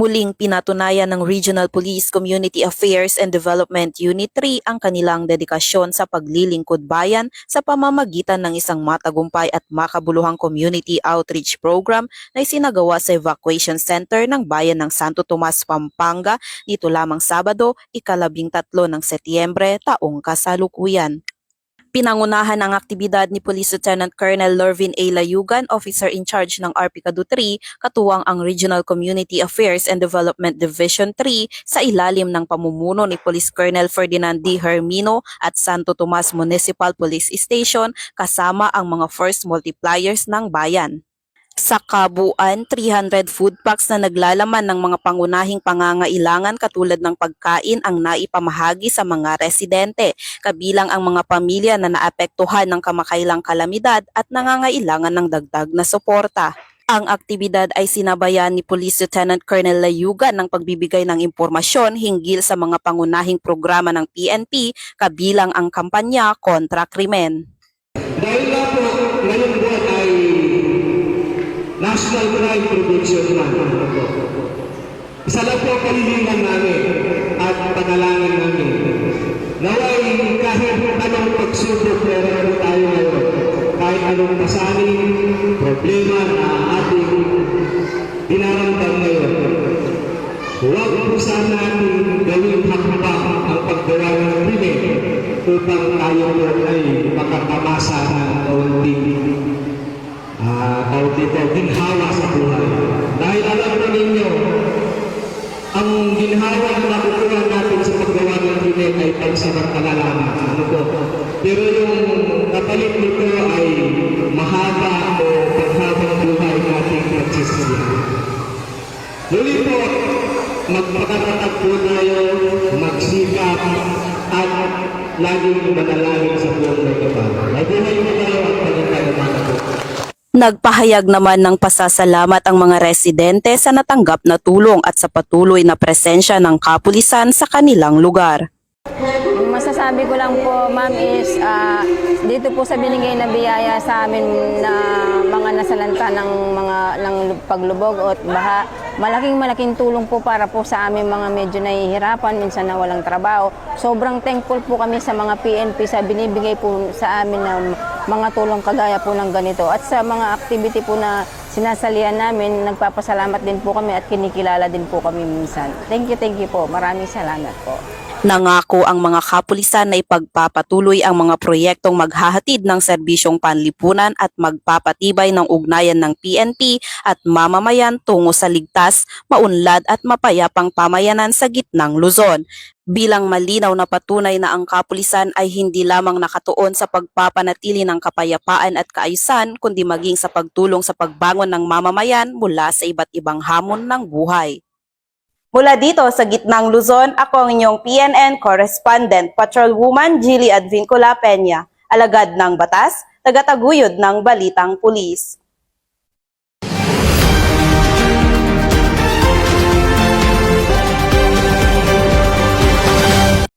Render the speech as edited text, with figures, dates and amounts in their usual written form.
Muling pinatunayan ng Regional Police Community Affairs and Development Unit 3 ang kanilang dedikasyon sa paglilingkod bayan sa pamamagitan ng isang matagumpay at makabuluhang community outreach program na isinagawa sa evacuation center ng bayan ng Santo Tomas, Pampanga dito lamang Sabado, ika-13 ng Setyembre taong kasalukuyan. Pinangunahan ang aktibidad ni Police Lieutenant Colonel Lorvin A. Layugan, Officer in Charge ng RPCADU 3, katuwang ang Regional Community Affairs and Development Division 3 sa ilalim ng pamumuno ni Police Colonel Ferdinand D. Hermino at Santo Tomas Municipal Police Station kasama ang mga first multipliers ng bayan. Sa kabuuan, 300 food packs na naglalaman ng mga pangunahing pangangailangan katulad ng pagkain ang naipamahagi sa mga residente, kabilang ang mga pamilya na naapektuhan ng kamakailang kalamidad at nangangailangan ng dagdag na suporta. Ang aktibidad ay sinabayan ni Police Lieutenant Colonel Layugan ng pagbibigay ng impormasyon hinggil sa mga pangunahing programa ng PNP, kabilang ang kampanya kontra krimen. Dahil nga po, ngayong buwan ay National Crime Prevention Month. Isa lang po kahilingan namin at panalangin namin. Naway kahit anong pagsubok meron tayo ngayon, kahit anong pasaning, problema na ating dinaramdam ngayon, huwag po sana natin gawin hakbang ang paggawa ng krimen upang tayo po ay makatamasa ng kaunting ginhawa sa buhay. Dahil alam po ninyo, ang ginhawa na nakukuha natin sa paggawa ng krimen ay pansamantala lamang. Ano po? Pero yung kapalit nito ay mahaba o paghabang buhay nating pagsisilihan. Muli po, magpakatatag po tayo, magsikap, at laging manalangin sa buong may kapal. Mabuhay po tayo at pagkakalaman po. Nagpahayag naman ng pasasalamat ang mga residente sa natanggap na tulong at sa patuloy na presensya ng kapulisan sa kanilang lugar. Ang masasabi ko lang po, ma'am, is dito po sa binigay na biyaya sa amin na mga nasalanta ng paglubog o baha, malaking tulong po para po sa amin mga medyo nahihirapan, minsan na walang trabaho. Sobrang thankful po kami sa mga PNP sa binibigay po sa amin na mga tulong kagaya po ng ganito. At sa mga activity po na sinasalihan namin, nagpapasalamat din po kami at kinikilala din po kami minsan. Thank you po. Maraming salamat po. Nangako ang mga kapulisan na ipagpapatuloy ang mga proyektong maghahatid ng serbisyong panlipunan at magpapatibay ng ugnayan ng PNP at mamamayan tungo sa ligtas, maunlad at mapayapang pamayanan sa gitnang Luzon. Bilang malinaw na patunay na ang kapulisan ay hindi lamang nakatuon sa pagpapanatili ng kapayapaan at kaayusan, kundi maging sa pagtulong sa pagbangon ng mamamayan mula sa iba't ibang hamon ng buhay. Mula dito sa gitnang Luzon, ako ang inyong PNN correspondent, Patrolwoman Jilly Advincula Peña, alagad ng batas, tagataguyod ng Balitang Pulis.